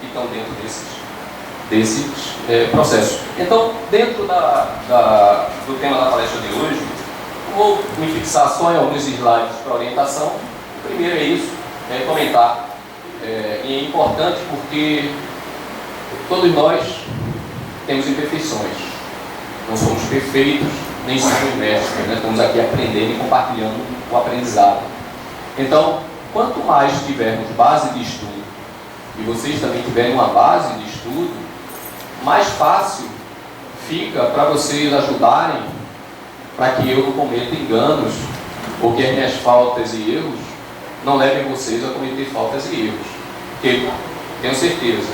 que estão dentro desses processos. Então, dentro do tema da palestra de hoje, vou me fixar só em alguns slides para orientação. O primeiro é isso, comentar. E é importante porque todos nós temos imperfeições. Não somos perfeitos, nem somos mestres, né? Estamos aqui aprendendo e compartilhando o aprendizado. Então, quanto mais tivermos base de estudo, e vocês também tiverem uma base de estudo, mais fácil fica para vocês ajudarem para que eu não cometa enganos, ou que as minhas faltas e erros não levem vocês a cometer faltas e erros. Porque, tenho certeza,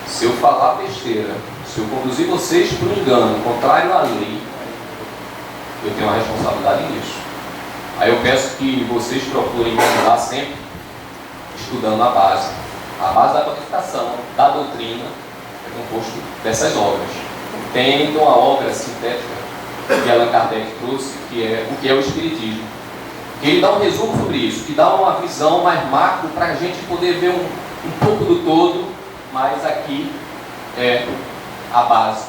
se eu falar besteira, se eu conduzir vocês para um engano contrário à lei, eu tenho uma responsabilidade nisso. Aí eu peço que vocês procurem me ajudar sempre estudando a base da codificação, da doutrina, é composto dessas obras. Tem então a obra sintética que Allan Kardec trouxe, que é o que é o Espiritismo. Ele dá um resumo sobre isso, que dá uma visão mais macro para a gente poder ver um pouco do todo, mas aqui é a base.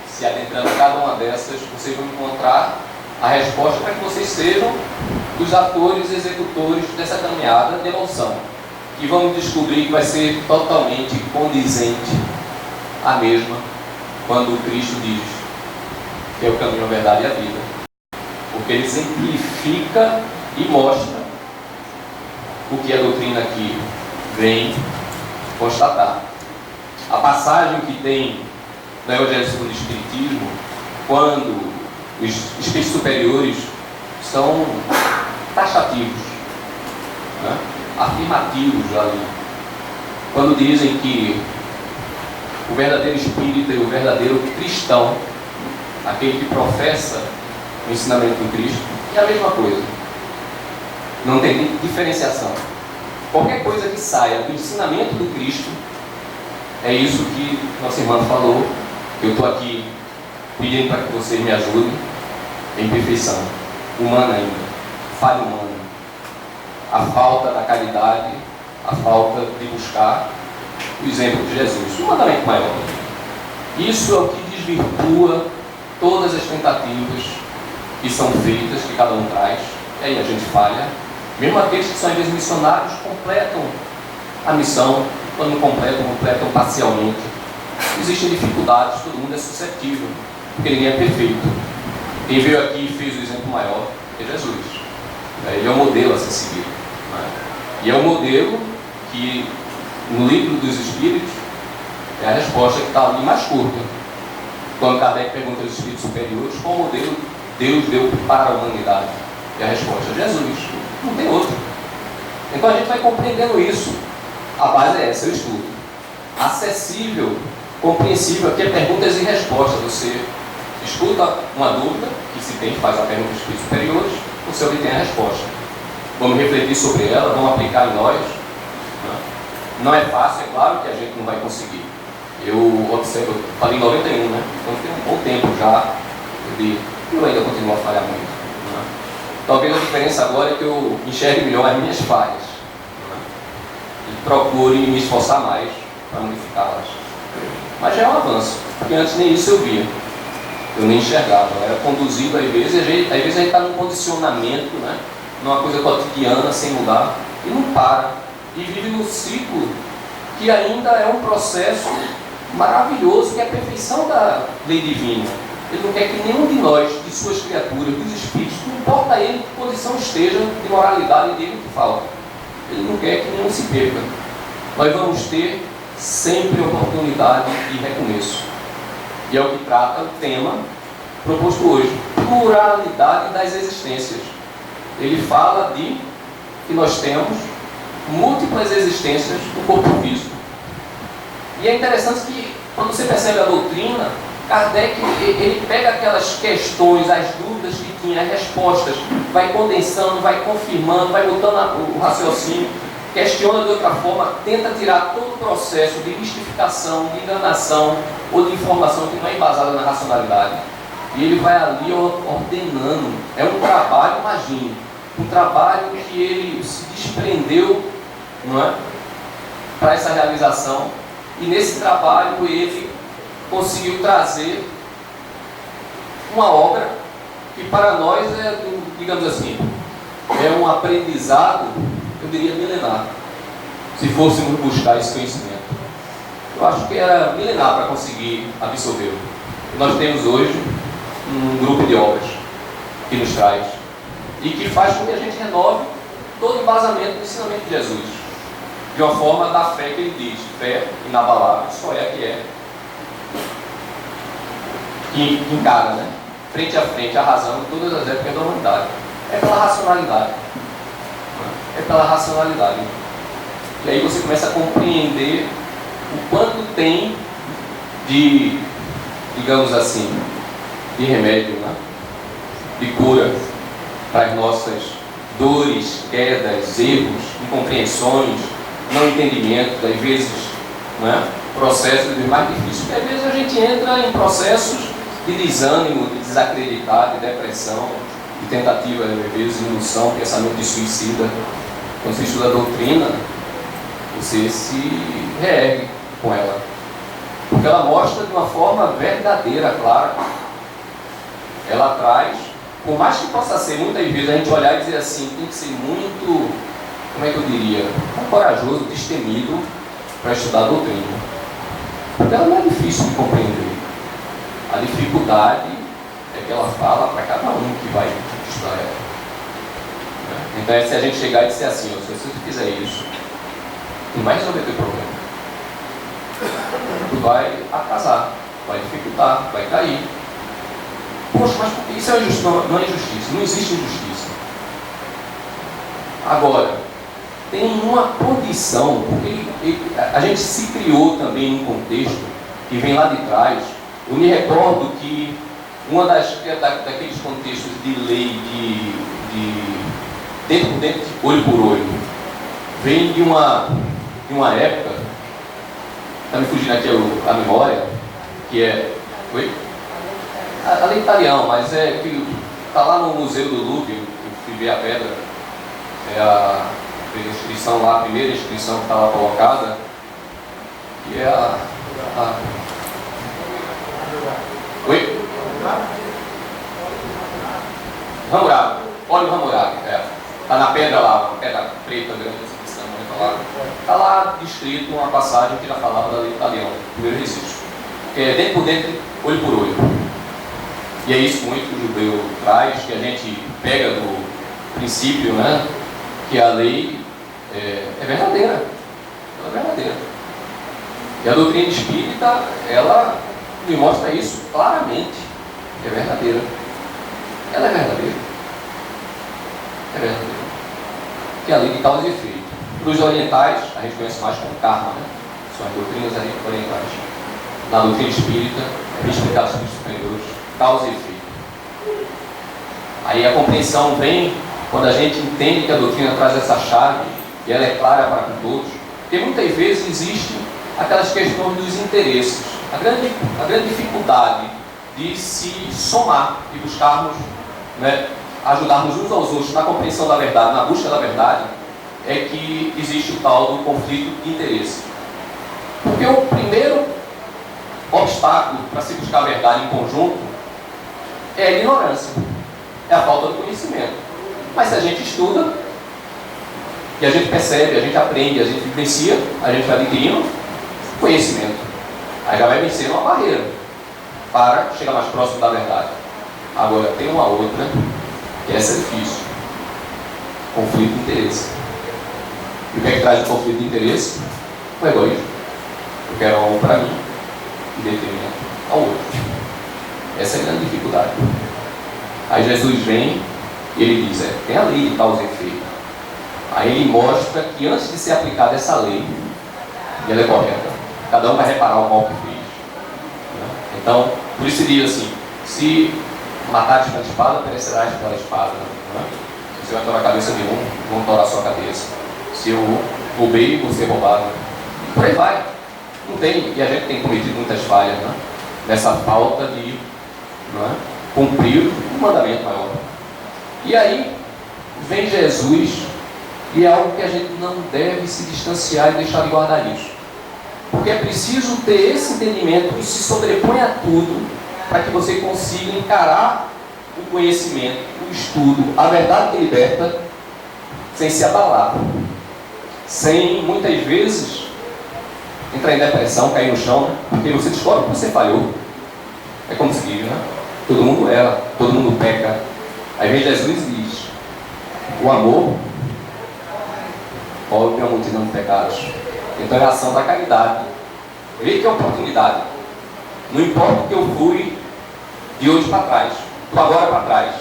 Se adentrando em cada uma dessas, vocês vão encontrar a resposta para que vocês sejam os atores executores dessa caminhada de evolução. E vamos descobrir que vai ser totalmente condizente a mesma quando o Cristo diz que é o caminho, a verdade e a vida. Porque ele simplifica e mostra o que a doutrina aqui vem constatar. A passagem que tem no Evangelho segundo o Espiritismo, quando os espíritos superiores são taxativos, né? Afirmativos ali, quando dizem que o verdadeiro espírita e o verdadeiro cristão, aquele que professa o ensinamento do Cristo, é a mesma coisa. Não tem diferenciação. Qualquer coisa que saia do ensinamento do Cristo, é isso que nossa irmã falou, que eu estou aqui pedindo para que vocês me ajudem, em perfeição, humana ainda, falha humana, a falta da caridade, a falta de buscar o exemplo de Jesus, o mandamento maior. Isso é o que desvirtua todas as tentativas que são feitas, que cada um traz, e aí a gente falha. Mesmo aqueles que são, às vezes, missionários, completam a missão, quando não completam parcialmente. Existem dificuldades, todo mundo é suscetível, porque ninguém é perfeito. Quem veio aqui e fez o exemplo maior é Jesus. Ele é o modelo a ser seguido. E é o modelo que, no livro dos Espíritos, é a resposta que está ali mais curta. Quando Kardec pergunta aos Espíritos superiores qual modelo Deus deu para a humanidade. E a resposta é Jesus. Não tem outro. Então a gente vai compreendendo isso. A base é essa, o estudo. Acessível, compreensível, aqui é perguntas e respostas. Você escuta uma dúvida, que se tem, faz a pergunta dos Espíritos superiores, você obtém a resposta. Vamos refletir sobre ela, vamos aplicar em nós. Não é fácil, é claro que a gente não vai conseguir. Eu observo, eu falei em 91, né? Então tem um bom tempo já, eu ainda continuo a falhar muito. Né? Talvez a diferença agora é que eu enxergue melhor as minhas falhas. Né? E procure me esforçar mais para modificá-las. Mas já é um avanço, porque antes nem isso eu via. Eu nem enxergava, eu era conduzido às vezes a gente está num condicionamento, né? Numa coisa cotidiana, sem mudar, e não para. E vive num ciclo que ainda é um processo maravilhoso, que é a perfeição da lei divina. Ele não quer que nenhum de nós, de suas criaturas, dos espíritos, não importa ele que posição esteja de moralidade dele que falta. Ele não quer que nenhum se perca. Nós vamos ter sempre oportunidade e recomeço. E é o que trata o tema proposto hoje, pluralidade das existências. Ele fala de que nós temos múltiplas existências no corpo físico. E é interessante que, quando você percebe a doutrina, Kardec ele pega aquelas questões, as dúvidas que tinha, as respostas, vai condensando, vai confirmando, vai botando o raciocínio, questiona de outra forma, tenta tirar todo o processo de mistificação, de enganação ou de informação que não é embasada na racionalidade. E ele vai ali ordenando. É um trabalho, imagine, um trabalho que ele se desprendeu, não é? para essa realização, e nesse trabalho ele conseguiu trazer uma obra que para nós é, digamos assim, é um aprendizado, eu diria milenar, se fôssemos buscar esse conhecimento. Eu acho que era milenar para conseguir absorvê-lo. Nós temos hoje um grupo de obras que nos traz e que faz com que a gente renove todo o embasamento do ensinamento de Jesus, de uma forma da fé que ele diz, fé inabalável, só é a que é, que encara, né, frente a frente a razão de todas as épocas da humanidade. É pela racionalidade. É pela racionalidade. E aí você começa a compreender o quanto tem de, digamos assim, de remédio, né? De cura para as nossas dores, quedas, erros, incompreensões, não entendimentos, às vezes, né? Processos mais difíceis. Porque às vezes a gente entra em processos de desânimo, de desacreditar, de depressão, de tentativa, às vezes, de ilusão, pensamento de suicida. Quando você estuda a doutrina, você se reergue com ela, porque ela mostra de uma forma verdadeira, clara. Ela traz, por mais que possa ser, muitas vezes a gente olhar e dizer assim, tem que ser muito, como é que eu diria, corajoso, destemido para estudar a doutrina, porque ela não é difícil de compreender. A dificuldade é que ela fala para cada um que vai estudar ela. Então é se a gente chegar e dizer assim, se você fizer isso, tu vai resolver teu problema. Tu vai atrasar, vai dificultar, vai cair. Poxa, mas isso é injustiça, não é injustiça, não existe injustiça. Agora, tem uma condição, porque a gente se criou também em um contexto que vem lá de trás. Eu me recordo que daqueles contextos de lei de dentro por dentro, olho por olho, vem de uma época, está me fugindo aqui a memória, que é... Oi? A lei italiana, mas é que está lá no Museu do Louvre, eu fui ver a pedra, é a inscrição lá, a primeira inscrição que está lá colocada, que é Oi? Hammurabi, óleo Hammurabi, está na pedra lá, uma pedra preta grande, está lá descrito uma passagem que já falava da lei italiana, primeiro registro, que é dentro por dentro, olho por olho. E é isso muito que o judeu traz, que a gente pega do princípio, né, que a lei é verdadeira. Ela é verdadeira. E a doutrina espírita, ela me mostra isso claramente. É verdadeira. Ela é verdadeira. É verdadeira. Que é a lei de causa e efeito. Para os orientais, a gente conhece mais como karma, né? São as doutrinas orientais. Na doutrina espírita, é explicado sobre os superiores, causa e efeito. Aí a compreensão vem quando a gente entende que a doutrina traz essa chave e ela é clara para todos, porque muitas vezes existem aquelas questões dos interesses, a grande dificuldade de se somar e buscarmos, né, ajudarmos uns aos outros na compreensão da verdade, na busca da verdade, é que existe o tal do conflito de interesse. Porque o primeiro obstáculo para se buscar a verdade em conjunto é a ignorância, é a falta de conhecimento. Mas se a gente estuda, e a gente percebe, a gente aprende, a gente vivencia, a gente vai adquirindo conhecimento. Aí já vai vencendo uma barreira para chegar mais próximo da verdade. Agora, tem uma outra, que essa é difícil. Conflito de interesse. E o que é que traz o conflito de interesse? O egoísmo. Eu quero algo para mim e detrimento ao outro. Essa é a grande dificuldade. Aí Jesus vem e ele diz, tem a lei de causa e efeito. Aí ele mostra que antes de ser aplicada essa lei, e ela é correta, cada um vai reparar o mal que fez. Então, por isso ele diz assim, se matares pela espada, perecerás pela espada. Se você vai torar a cabeça de um, vão torar a sua cabeça. Se eu roubei, você é roubado. Por aí vai. Não tem, e a gente tem cometido muitas falhas, né? Nessa falta de cumprir o mandamento maior. E aí vem Jesus E é algo que a gente não deve se distanciar e deixar de guardar isso. Porque é preciso ter esse entendimento que se sobrepõe a tudo para que você consiga encarar o conhecimento, o estudo, a verdade que liberta, sem se abalar. Sem, muitas vezes, entrar em depressão, cair no chão, né? Porque você descobre que você falhou. É como se diz, né? Todo mundo erra, todo mundo peca. Aí vem Jesus e diz: o amor cobre a multidão de pecados. Então é a ação da caridade. Vê que é oportunidade. Não importa o que eu fui de hoje para trás, do agora para trás.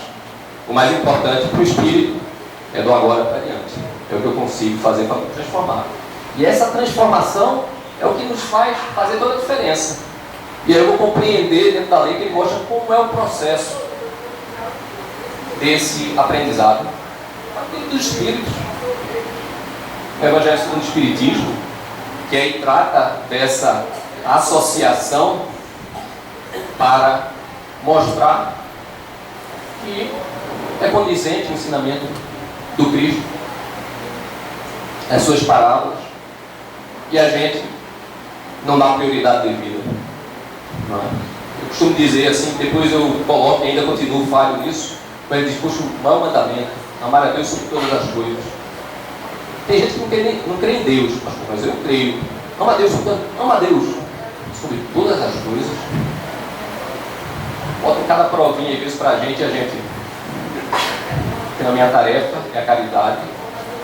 O mais importante para o espírito é do agora para diante. É o que eu consigo fazer para me transformar. E essa transformação é o que nos faz fazer toda a diferença. E aí eu vou compreender dentro da lei que ele mostra como é o processo desse aprendizado. A vida dos espíritos. O Evangelho segundo o Espiritismo, que aí trata dessa associação para mostrar que é condizente o ensinamento do Cristo, as suas parábolas, e a gente não dá prioridade devida. Não é? Eu costumo dizer assim, depois eu coloco e ainda continuo falho nisso, mas ele diz: puxa, o maior mandamento, amar a Deus sobre todas as coisas. Tem gente que não crê em Deus, mas eu creio. Ama a Deus sobre todas as coisas. Bota cada provinha às vezes para a gente tem a minha tarefa, é a caridade.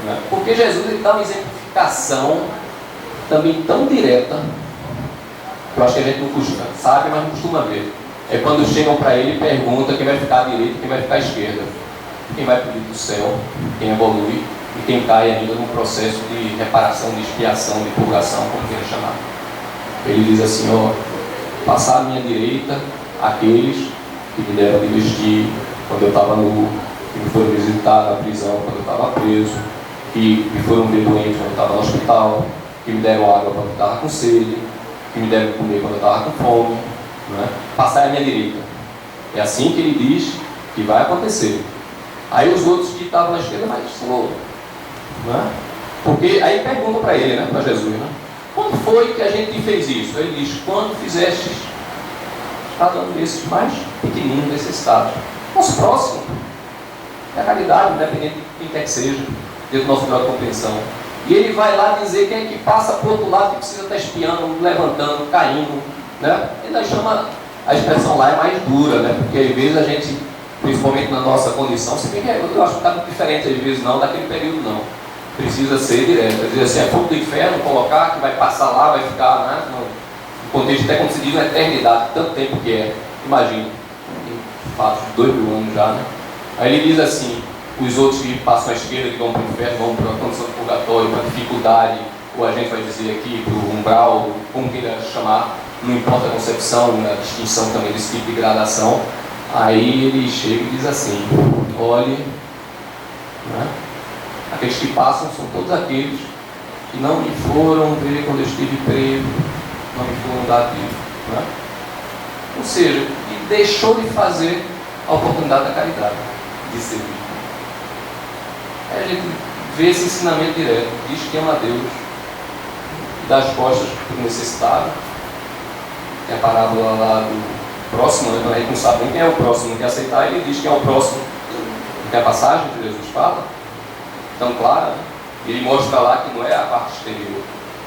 Né? Porque Jesus ele dá uma exemplificação também tão direta, que eu acho que a gente não sabe, mas não costuma ver. É quando chegam para ele e perguntam quem vai ficar à direita e quem vai ficar à esquerda. Quem vai para o do céu, quem evolui, e quem cai ainda num processo de reparação, de expiação, de purgação, como queira chamar. Ele diz assim: ó, passar à minha direita aqueles que me deram de vestir quando eu estava nu, que me foram visitar na prisão quando eu estava preso, que me foram ver doente quando eu estava no hospital, que me deram água quando eu estava com sede, que me deram comer quando eu estava com fome. Não é? Passar à minha direita. É assim que ele diz que vai acontecer. Aí os outros que estavam na esquerda, mas Senhor, não é? Porque aí perguntam para ele, né, para Jesus, né? Quando foi que a gente fez isso? Ele diz: quando fizestes cada um desses mais pequeninos, necessitados. Os próximos. É a caridade, independente de quem quer que seja, dentro do nosso grau de compreensão. E ele vai lá dizer quem é que passa para o outro lado, que precisa estar espiando, levantando, caindo, né? Ele chama, a expressão lá é mais dura, né? Porque às vezes a gente, principalmente na nossa condição, se bem que eu acho que está muito diferente às vezes não, daquele período não. Precisa ser direto. Quer dizer assim, é fogo do inferno, colocar, que vai passar lá, vai ficar, né? No contexto até como se diz, uma eternidade, tanto tempo que é. Imagina, fato de 2000 anos já, né? Aí ele diz assim: os outros que passam à esquerda, que vão para o inferno, vão para a condição de purgatório, para a dificuldade, ou a gente vai dizer aqui, para o umbral, como queira chamar, não importa a concepção, a distinção também desse tipo de gradação. Aí ele chega e diz assim: olhe, né? Aqueles que passam são todos aqueles que não me foram ver quando eu estive preso, não me foram dar vida, né? Ou seja, que deixou de fazer a oportunidade da caridade, de servir. Aí a gente vê esse ensinamento direto: diz que ama a Deus, dá as costas para o necessitado. Tem a parábola lá do próximo, né? A gente não sabe nem quem é o próximo, não quer aceitar, ele diz que é o próximo. Não tem a passagem que Jesus fala? Tão clara, né? Ele mostra lá que não é a parte exterior.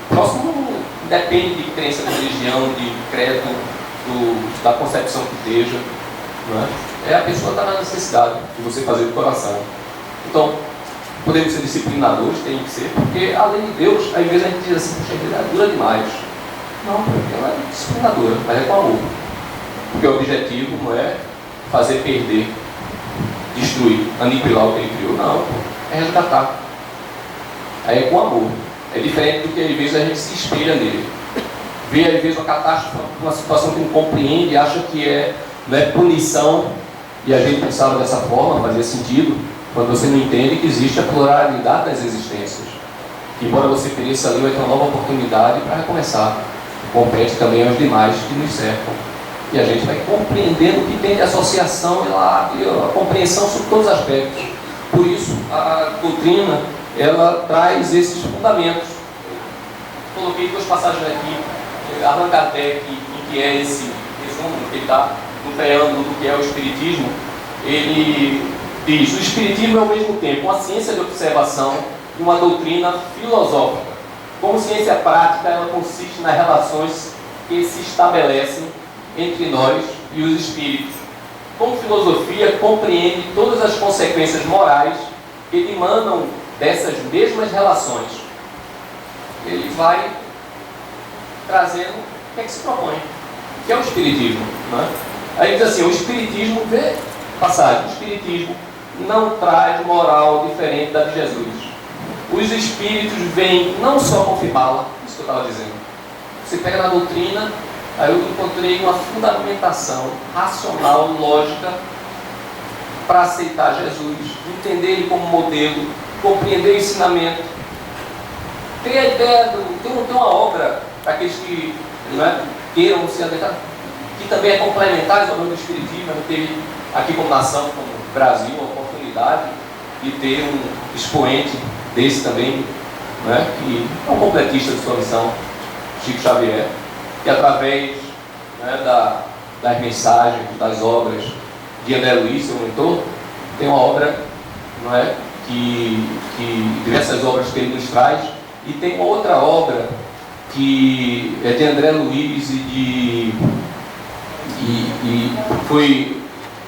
O próximo não depende de crença, de religião, de credo, da concepção que esteja, não é? É a pessoa que está na necessidade de você fazer do coração. Então, podemos ser disciplinadores, tem que ser, porque além de Deus, às vezes a gente diz assim: puxa, ela é dura demais. Não, porque ela é disciplinadora, mas é com amor. Porque o objetivo não é fazer perder, destruir, aniquilar o que ele criou, não. É resgatar. Aí é com amor. É diferente do que às vezes a gente se espelha nele. Vê às vezes uma catástrofe, uma situação que não compreende e acha que não é punição, e a gente pensava dessa forma, fazia sentido, quando você não entende que existe a pluralidade das existências. Que embora você pereça ali, vai ter uma nova oportunidade para recomeçar. Compete também aos demais que nos cercam. E a gente vai compreendendo o que tem de associação e lá abre a compreensão sobre todos os aspectos. Por isso, a doutrina ela traz esses fundamentos. Coloquei duas passagens aqui. Allan Kardec, em que é esse resumo, que ele está no preâmbulo do que é o Espiritismo, ele diz: o Espiritismo é ao mesmo tempo uma ciência de observação e uma doutrina filosófica. Como ciência prática, ela consiste nas relações que se estabelecem entre nós e os espíritos. Como filosofia, compreende todas as consequências morais que emanam dessas mesmas relações. Ele vai trazendo o que é que se propõe, que é o Espiritismo, né? Aí ele diz assim: o Espiritismo, vê passagem, o Espiritismo não traz moral diferente da de Jesus. Os Espíritos vêm não só confirmá-la, isso que eu estava dizendo. Você pega na doutrina, aí eu encontrei uma fundamentação racional, lógica, para aceitar Jesus, entender ele como modelo, compreender o ensinamento. Tem a ideia, tem uma obra para aqueles que queiram se adentrar, que também é complementar ao nome do Espiritismo. A gente teve aqui como nação, como Brasil, a oportunidade de ter um expoente desse também, que é um completista de sua missão, Chico Xavier, que através das mensagens, das obras de André Luiz, seu mentor, tem uma obra, que diversas obras que ele nos traz, e tem uma outra obra que é de André Luiz e foi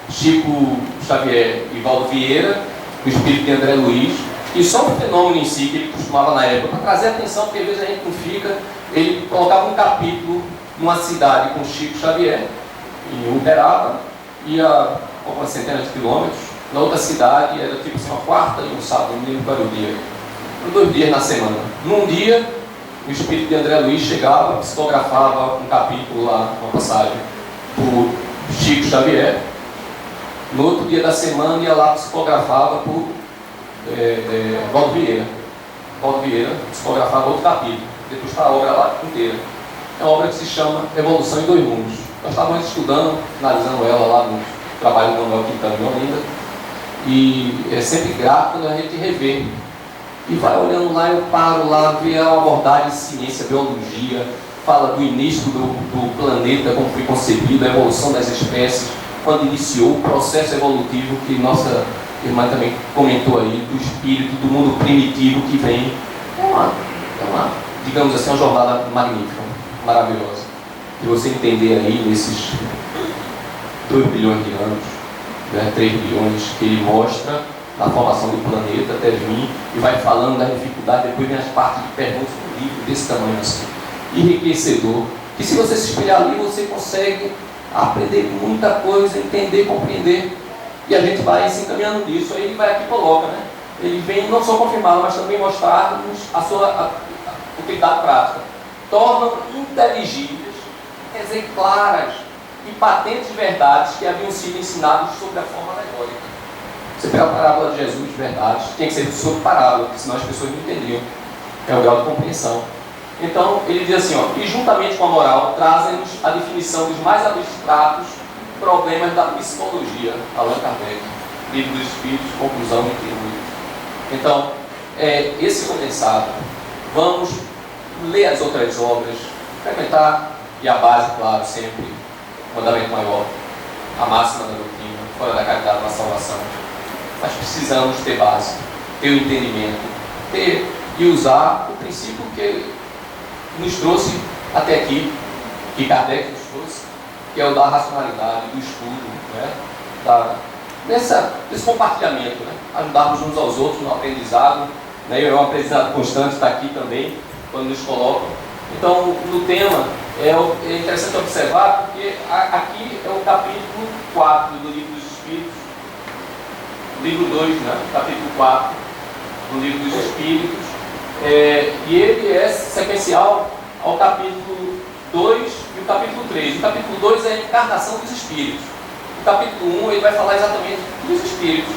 Chico Xavier e Valdo Vieira, o espírito de André Luiz, e só o fenômeno em si que ele costumava na época, para trazer atenção, porque às vezes a gente não fica, ele colocava um capítulo numa cidade com Chico Xavier, em Uberaba, ia algumas centenas de quilômetros, na outra cidade era tipo assim, uma quarta e um sábado, não lembro qual era o dia, 2 dias na semana. Num dia, o espírito de André Luiz chegava, psicografava um capítulo lá, uma passagem, por Chico Xavier. No outro dia da semana ia lá, psicografava por Valdo Vieira. Valdo Vieira psicografava outro capítulo. Depois está a obra lá inteira. É uma obra que se chama Evolução em 2 Mundos. Nós estávamos estudando, analisando ela lá no trabalho do Manuel Quintana de Olinda. E é sempre grato a gente rever. E vai olhando lá, eu paro lá, ver a abordagem de ciência, biologia, fala do início do planeta, como foi concebido, a evolução das espécies, quando iniciou o processo evolutivo que nossa irmã também comentou aí, do espírito, do mundo primitivo que vem. É uma, digamos assim, uma jornada magnífica, maravilhosa. E você entender aí nesses 2 bilhões de anos, 3 bilhões, que ele mostra na formação do planeta até vir, e vai falando da dificuldade, depois vem as partes de perguntas do livro desse tamanho assim, enriquecedor, que se você se espelhar ali, você consegue aprender muita coisa, entender, compreender, e a gente vai se encaminhando nisso. Aí ele vai aqui e coloca, ele vem não só confirmar, mas também mostrar-nos a sua utilidade prática. Tornam inteligíveis, claras e patentes verdades que haviam sido ensinadas sobre a forma alegórica. Você pega a parábola de Jesus, verdade, tem que ser sobre parábola, porque senão as pessoas não entendiam. É o grau de compreensão. Então, ele diz assim, e juntamente com a moral, trazem-nos a definição dos mais abstratos problemas da psicologia, Allan Kardec, Livro dos Espíritos, conclusão e triunfo. Então, esse condensado, vamos ler as outras obras, frequentar, e a base, claro, sempre, o mandamento maior, a máxima da doutrina, fora da caridade da salvação. Mas precisamos ter base, ter o entendimento, ter e usar o princípio que ele nos trouxe até aqui, que Kardec nos trouxe, que é o da racionalidade, do estudo, desse compartilhamento, ajudarmos uns aos outros no aprendizado, é um aprendizado constante, está aqui também, quando nos colocam. Então, no tema, é interessante observar, porque aqui é o capítulo 4 do Livro dos Espíritos, livro 2, capítulo 4 do Livro dos Espíritos, e ele é sequencial ao capítulo 2 e o capítulo 3. O capítulo 2 é a encarnação dos Espíritos. O capítulo 1 ele vai falar exatamente dos Espíritos,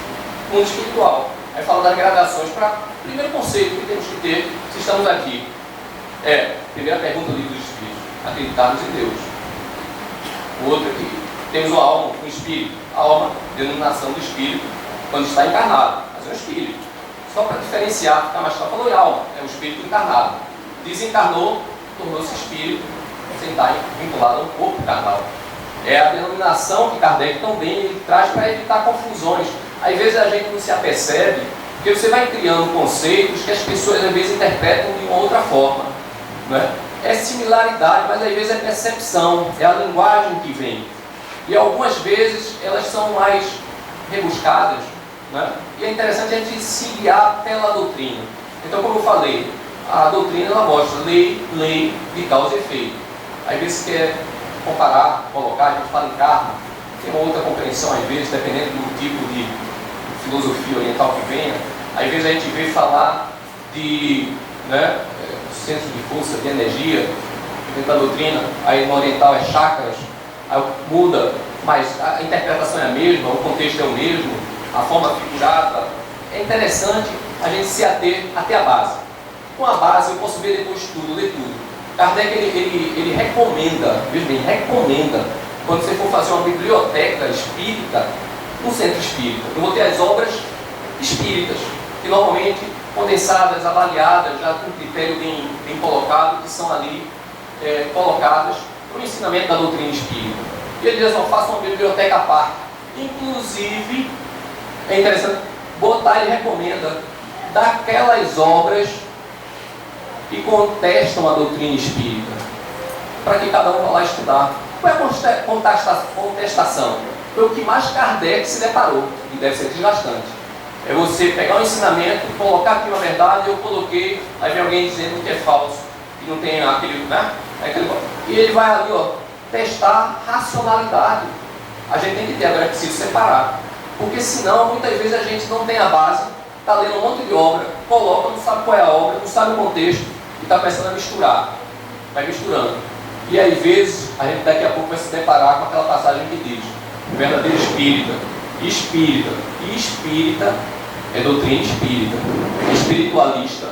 mundo espiritual. Aí fala das gradações para o primeiro conceito que temos que ter se estamos aqui. Primeira pergunta do Livro dos Espíritos: acreditarmos em Deus. O outro aqui, temos uma alma, um espírito. A alma, denominação do espírito, quando está encarnado, mas é um espírito. só para diferenciar, ficar mais claro, falou alma, é o espírito encarnado. Desencarnou, tornou-se espírito, sem estar vinculado ao corpo carnal. É a denominação que Kardec também ele traz para evitar confusões. Às vezes a gente não se apercebe, porque você vai criando conceitos que as pessoas às vezes interpretam de uma outra forma. Não é? É similaridade, mas às vezes é percepção, é a linguagem que vem. E algumas vezes elas são mais rebuscadas, não é? E é interessante a gente se guiar pela doutrina. Então, como eu falei, a doutrina ela mostra lei de causa e efeito. Às vezes quer comparar, colocar, a gente fala em karma, tem uma outra compreensão, às vezes, dependendo do tipo de filosofia oriental que venha. Às vezes a gente vê falar de centro de força, de energia, dentro da doutrina, aí no oriental é chakras, aí muda, mas a interpretação é a mesma, o contexto é o mesmo, a forma figurada. É interessante a gente se ater até a base. Com a base eu posso ver depois tudo, ler tudo. Kardec ele recomenda, veja bem, recomenda, quando você for fazer uma biblioteca espírita, um centro espírita, eu vou ter as obras espíritas, que normalmente condensadas, avaliadas, já com critério bem colocado, que são ali colocadas para o ensinamento da doutrina espírita. E ele diz, faça uma biblioteca à parte. Inclusive, é interessante botar, ele recomenda, daquelas obras que contestam a doutrina espírita, para que cada um vá lá estudar. Qual é a contestação? Foi o que mais Kardec se deparou, e deve ser desgastante. É você pegar um ensinamento, colocar aqui uma verdade, eu coloquei, aí vem alguém dizendo que é falso, que não tem aquele, e ele vai ali, testar racionalidade. A gente tem que ter, agora é preciso separar, porque senão, muitas vezes a gente não tem a base, está lendo um monte de obra, coloca, não sabe qual é a obra, não sabe o contexto, e está começando a misturar, vai misturando. E às vezes, a gente daqui a pouco vai se deparar com aquela passagem que diz, verdadeiro espírita e espírita é doutrina espírita, espiritualista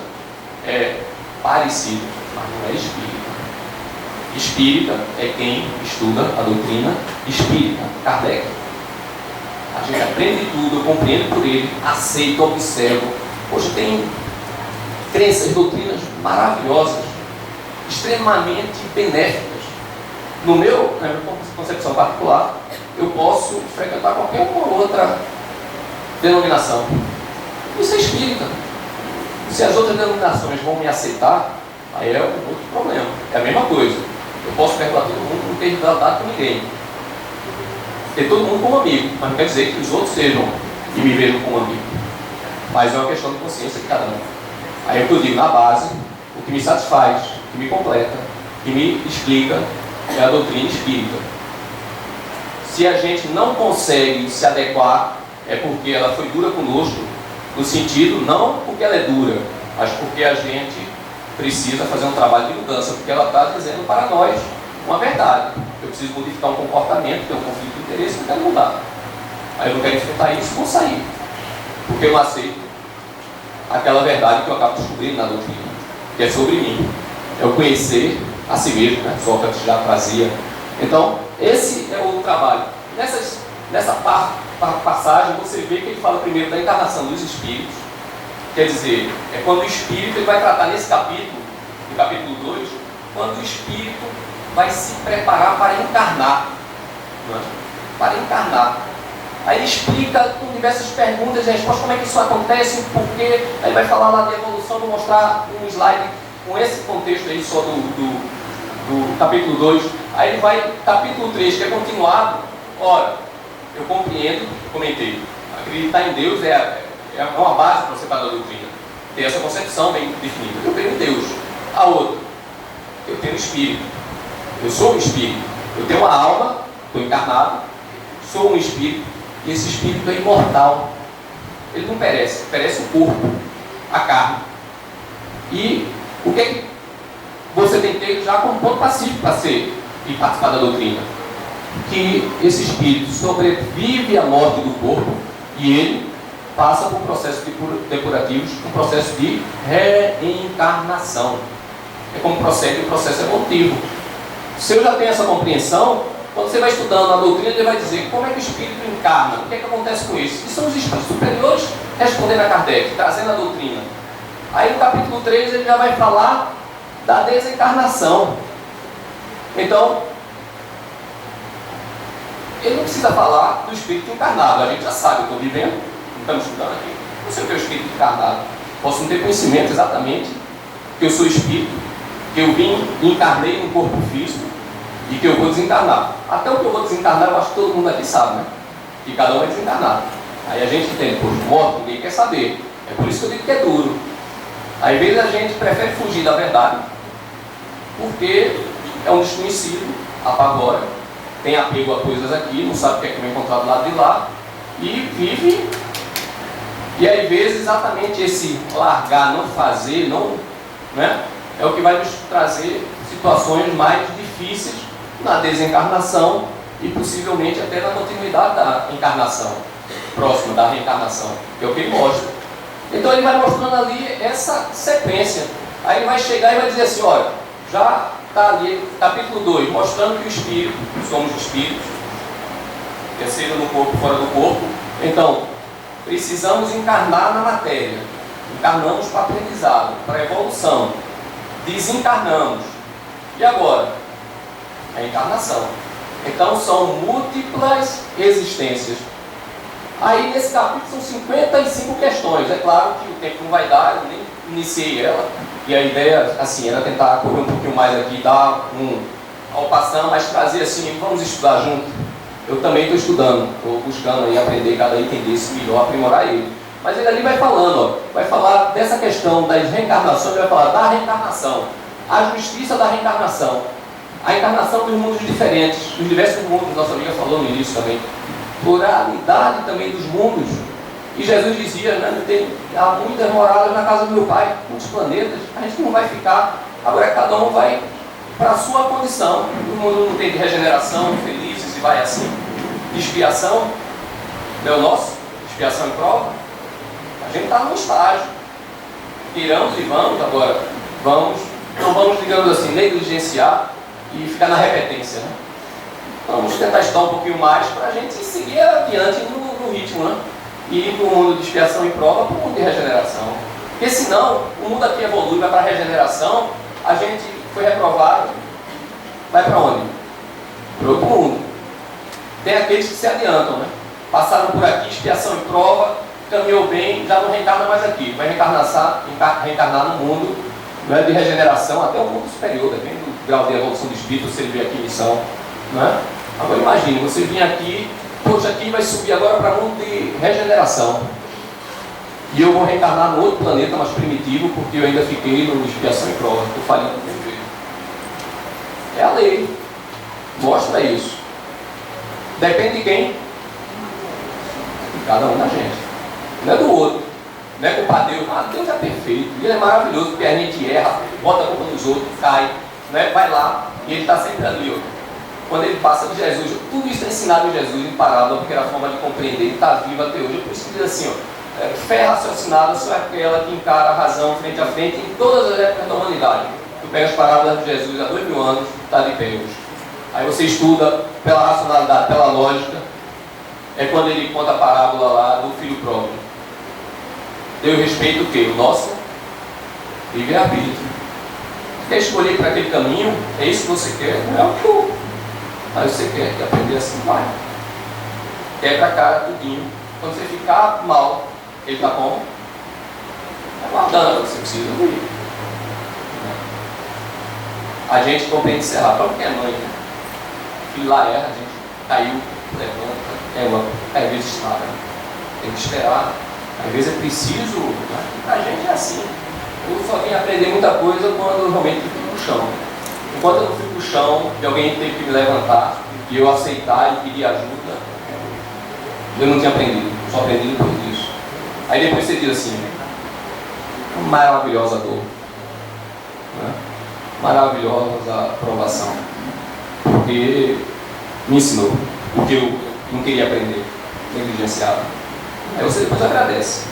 é parecido, mas não é espírita. Espírita é quem estuda a doutrina espírita, Kardec. A gente aprende tudo, eu compreendo por ele, aceito, observo. Hoje tem crenças, doutrinas maravilhosas, extremamente benéficas. Na minha concepção particular, eu posso frequentar qualquer uma outra denominação. Isso é espírita. Se as outras denominações vão me aceitar, aí é um outro problema. É a mesma coisa. Eu posso perdoar todo mundo, não ter dado com ninguém. Ter todo mundo como amigo, mas não quer dizer que os outros sejam e me vejam como amigo. Mas é uma questão de consciência de cada um. Aí é o que eu digo, na base, o que me satisfaz, o que me completa, o que me explica é a doutrina espírita. Se a gente não consegue se adequar, é porque ela foi dura conosco, no sentido, não porque ela é dura, mas porque a gente precisa fazer um trabalho de mudança, porque ela está dizendo para nós uma verdade. Eu preciso modificar um comportamento, ter um conflito de interesse, eu quero mudar. Aí eu não quero enfrentar isso, vou sair. Porque eu não aceito aquela verdade que eu acabo descobrindo na doutrina, que é sobre mim. É o conhecer a si mesmo, né? Sócrates já trazia. Então, esse é o trabalho. Nessa passagem, você vê que ele fala primeiro da encarnação dos espíritos. Quer dizer, é quando o espírito, ele vai tratar nesse capítulo, no capítulo 2, quando o espírito vai se preparar para encarnar. Não é? Para encarnar. Aí ele explica com diversas perguntas e respostas como é que isso acontece, porque aí vai falar lá de evolução, vou mostrar um slide com esse contexto aí só do capítulo 2. Aí ele vai, capítulo 3, que é continuado. Ora, eu compreendo, comentei, acreditar em Deus é uma base para você falar da doutrina. Ter essa concepção bem definida. Eu creio em Deus. A outra, eu tenho um espírito. Eu sou um espírito. Eu tenho uma alma, estou encarnado, sou um espírito, e esse espírito é imortal. Ele não perece, perece o corpo, a carne. E o que é que você tem que ter já como ponto pacífico para ser e participar da doutrina? Que esse espírito sobrevive à morte do corpo e ele passa por processos depurativos, um processo de reencarnação. É como procede o processo evolutivo. Se eu já tenho essa compreensão, Quando você vai estudando a doutrina, ele vai dizer como é que o espírito encarna, o que é que acontece com isso. E são os espíritos superiores respondendo a Kardec, trazendo a doutrina. Aí no capítulo 3 ele já vai falar da desencarnação. Então, ele não precisa falar do espírito encarnado, a gente já sabe, eu estou vivendo, não estamos estudando aqui, não sei o que é o espírito encarnado. Posso não ter conhecimento exatamente que eu sou espírito, que eu vim e encarnei num corpo físico e que eu vou desencarnar. Até o que eu vou desencarnar, eu acho que todo mundo aqui sabe, né? Que cada um é desencarnado. Aí a gente entende, por morto, ninguém quer saber. É por isso que eu digo que é duro. Às vezes a gente prefere fugir da verdade, porque é um desconhecido, apagora, tem apego a coisas aqui, não sabe o que é que vai encontrar do lado de lá, e vive. E às vezes exatamente esse largar, não fazer, não, né, é o que vai nos trazer situações mais difíceis na desencarnação e possivelmente até na continuidade da encarnação, próxima da reencarnação, que é o que ele mostra. Então ele vai mostrando ali essa sequência. Aí ele vai chegar e vai dizer assim, olha, já está ali, capítulo 2, mostrando que o espírito, somos espíritos, terceiro no corpo, fora do corpo. Então, precisamos encarnar na matéria. Encarnamos para aprendizado, para evolução. Desencarnamos. E agora? A encarnação. Então, são múltiplas existências. Aí, nesse capítulo, são 55 questões. É claro que o tempo não vai dar, eu nem iniciei ela. E a ideia, assim, era tentar correr um pouquinho mais aqui, dar ao passando, mas trazer assim, vamos estudar junto. Eu também estou estudando, estou buscando aí aprender cada item desse melhor, aprimorar ele. Mas ele ali vai falando, ó, vai falar dessa questão das reencarnações, ele vai falar da reencarnação, a justiça da reencarnação, a encarnação dos mundos diferentes, dos diversos mundos, nossa amiga falou no início também, pluralidade também dos mundos. E Jesus dizia, né, há muitas moradas na casa do meu Pai, muitos planetas, a gente não vai ficar, agora cada um vai para a sua condição. O mundo não tem de regeneração, felizes e vai assim. De expiação, não é o nosso, expiação e prova. A gente está num estágio. Iramos e vamos, agora não vamos, digamos assim, negligenciar e ficar na repetência, né? Vamos tentar estudar um pouquinho mais para a gente seguir adiante no ritmo, né? E do mundo de expiação e prova para o mundo de regeneração. Porque senão, o mundo aqui evolui, vai para a regeneração, a gente foi reprovado, vai para onde? Para outro mundo. Tem aqueles que se adiantam, né? Passaram por aqui, expiação e prova, caminhou bem, já não reencarna mais aqui. Vai reencarnar no mundo, não é, de regeneração, até o mundo superior, depende do grau de evolução do espírito, se ele veio aqui em missão. Não é? Agora imagine, você vir aqui, poxa, aqui vai subir agora para mundo de regeneração. E eu vou reencarnar no outro planeta mais primitivo, porque eu ainda fiquei no expiação e prova, estou falhando do mesmo jeito. É a lei. Mostra isso. Depende de quem? De cada um da gente. Não é do outro. Não é culpa de Deus. Ah, Deus é perfeito. Ele é maravilhoso, porque a gente erra, bota a culpa nos outros, cai, né? Vai lá, e ele está sempre ali, ó. Quando ele passa de Jesus, tudo isso é ensinado em Jesus, em parábola, porque era a forma de compreender, ele está vivo até hoje. Por isso que diz assim, ó, fé raciocinada só é aquela que encara a razão frente a frente em todas as épocas da humanidade. Tu pega as parábolas de Jesus há 2000 anos, está de pé hoje. Aí você estuda pela racionalidade, pela lógica, é quando ele conta a parábola lá do filho próprio. Deu respeito o quê? O nosso livre-arbítrio. Quer escolher para aquele caminho? É isso que você quer? Não é o que eu. Aí você quer aprender assim, vai. Quebra a cara, tudinho. Quando você ficar mal, ele está como? Aguardando, você precisa ir. A gente compreende encerrar. Para quem é mãe, né? O filho lá erra, a gente caiu, levanta, às vezes estraga. Tem que esperar. Às vezes é preciso, né? A gente é assim. Eu só vim aprender muita coisa quando eu realmente fico no chão. Enquanto eu não fico no chão e alguém teve que me levantar e eu aceitar e pedir ajuda, eu não tinha aprendido. Só aprendi depois disso. Aí depois você diz assim, maravilhosa dor, né? Maravilhosa aprovação, porque me ensinou o que eu não queria aprender, negligenciava. Aí você depois agradece.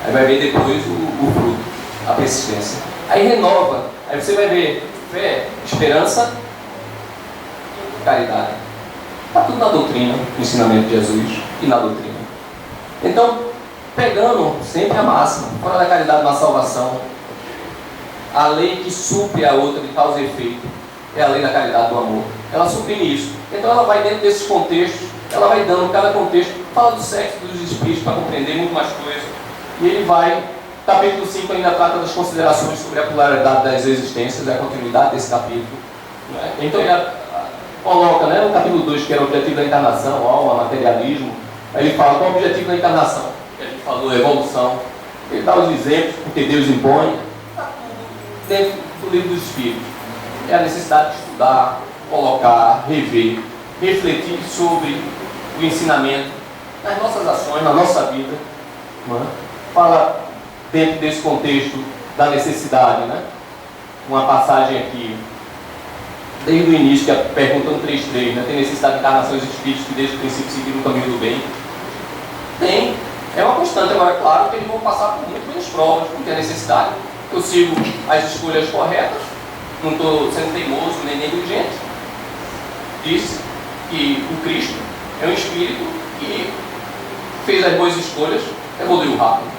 Aí vai ver depois o fruto, a persistência. Aí renova. Aí você vai ver fé, esperança, caridade. Está tudo na doutrina, no ensinamento de Jesus e na doutrina. Então, pegando sempre a máxima, fora da caridade na salvação, a lei que supre a outra de causa e efeito é a lei da caridade do amor. Ela suprime isso. Então ela vai dentro desses contextos, ela vai dando cada contexto, fala do sexo, dos espíritos para compreender muito mais coisas. E ele vai, capítulo 5 ainda trata das considerações sobre a pluralidade das existências, é a continuidade desse capítulo. Né? Então ele coloca, né, no capítulo 2, que era o objetivo da encarnação, alma, materialismo, aí ele fala qual é o objetivo da encarnação, que a gente falou, evolução. Ele dá os exemplos, porque Deus impõe, está tudo dentro do livro dos Espíritos. É a necessidade de estudar, colocar, rever, refletir sobre o ensinamento nas nossas ações, na nossa vida. Né? Fala dentro desse contexto da necessidade, né? Uma passagem aqui, desde o início, que é a pergunta 133, né? Tem necessidade de encarnação dos espíritos que desde o princípio seguiram o caminho do bem? Tem, é uma constante. Agora, é claro que eles vão passar por muito menos provas, porque é necessidade. Eu sigo as escolhas corretas, não estou sendo teimoso nem negligente. Diz que o Cristo é um espírito que fez as boas escolhas, evoluiu rápido.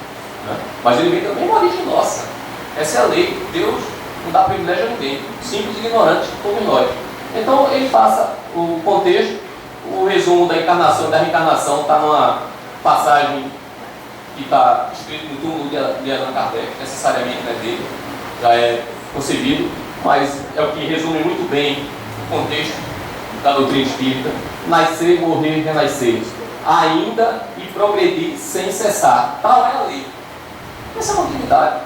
Né? Mas ele vem também uma origem nossa. Essa é a lei. Deus não dá privilégio a ninguém, simples e ignorantes como nós. Então ele passa o contexto, o resumo da encarnação e da reencarnação está numa passagem que está escrito no túmulo de Allan Kardec, necessariamente não é dele, já é concebido, mas é o que resume muito bem o contexto da doutrina espírita: nascer, morrer, renascer, ainda e progredir sem cessar. Tal é a lei. Essa é uma utilidade.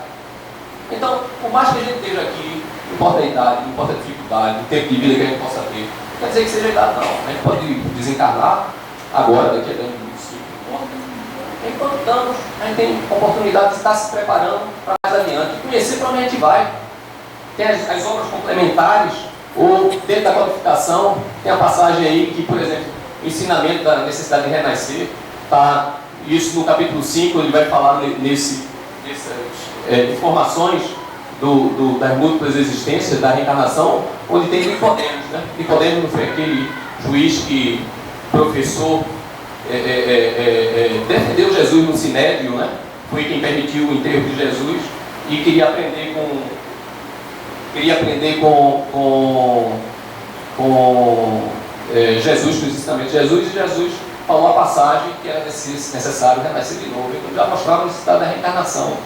Então, por mais que a gente esteja aqui, não importa a idade, não importa a dificuldade, o tempo de vida que a gente possa ter, não quer dizer que seja idade, não. A gente pode desencarnar agora, daqui a dentro de 5 anos. Enquanto estamos, a gente tem oportunidade de estar se preparando para mais adiante, conhecer para onde a gente vai. Tem as obras complementares, ou dentro da qualificação, tem a passagem aí que, por exemplo, o ensinamento da necessidade de renascer, tá, isso no capítulo 5, ele vai falar nessas informações das múltiplas existências, da reencarnação, onde tem Nicodemos. Né? Nicodemos não foi aquele juiz que professou, defendeu Jesus no Sinédrio, né? Foi quem permitiu o enterro de Jesus e queria aprender com Jesus, com os ensinamentos de Jesus, e Jesus falou a passagem que era necessário renascer de novo. Então já mostrava a necessidade da reencarnação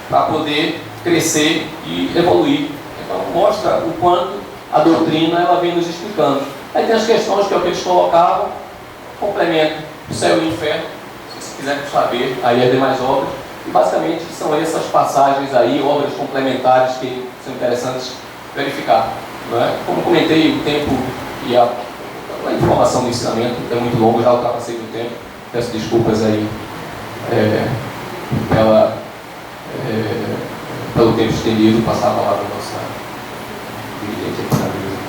para poder crescer e evoluir. Então mostra o quanto a doutrina ela vem nos explicando. Aí tem as questões que é o que eles colocavam, complemento, céu e inferno, se você quiser saber, aí as demais obras. E basicamente são essas passagens aí, obras complementares que são interessantes verificar. Não é? Como comentei, o tempo e a informação do ensinamento é muito longo, já ultrapassei do tempo. Peço desculpas aí pelo tempo estendido, passar a palavra à nossa dirigente aqui na mesa.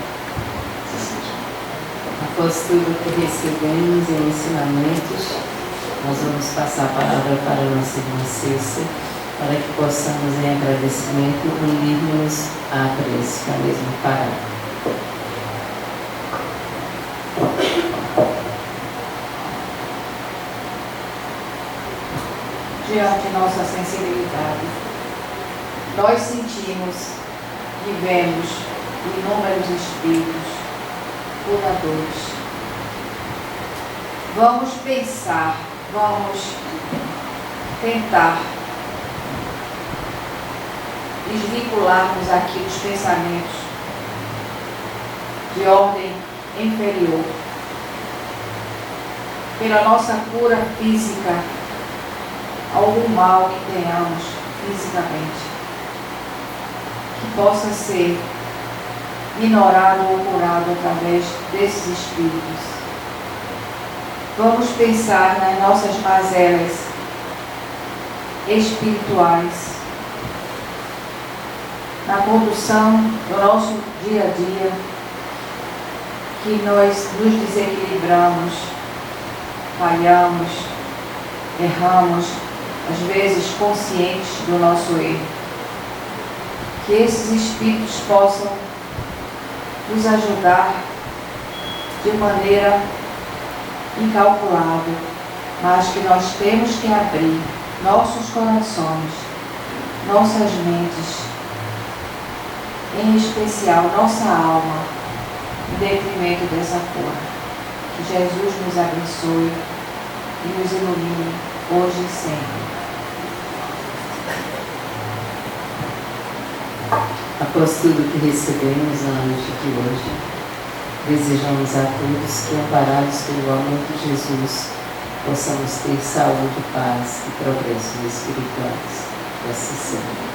Após tudo que recebemos em ensinamentos, nós vamos passar a palavra para a nossa irmã Cícia, para que possamos, em agradecimento, unir-nos à prece, na mesma parada. Diante de nossa sensibilidade, nós sentimos e vemos inúmeros espíritos curadores. Vamos pensar, vamos tentar desvincularmos aqui os pensamentos de ordem inferior, pela nossa cura física, algum mal que tenhamos fisicamente, que possa ser ignorado ou curado através desses espíritos. Vamos pensar nas nossas mazelas espirituais, na condução do nosso dia a dia, que nós nos desequilibramos, falhamos, erramos, às vezes conscientes do nosso erro. Que esses espíritos possam nos ajudar de maneira incalculável, mas que nós temos que abrir nossos corações, nossas mentes, em especial nossa alma, em detrimento dessa cor. Que Jesus nos abençoe e nos ilumine hoje e sempre. Após tudo que recebemos na noite de hoje, desejamos a todos que, amparados pelo amor de Jesus, possamos ter saúde, paz e progressos espirituais. Que assim seja.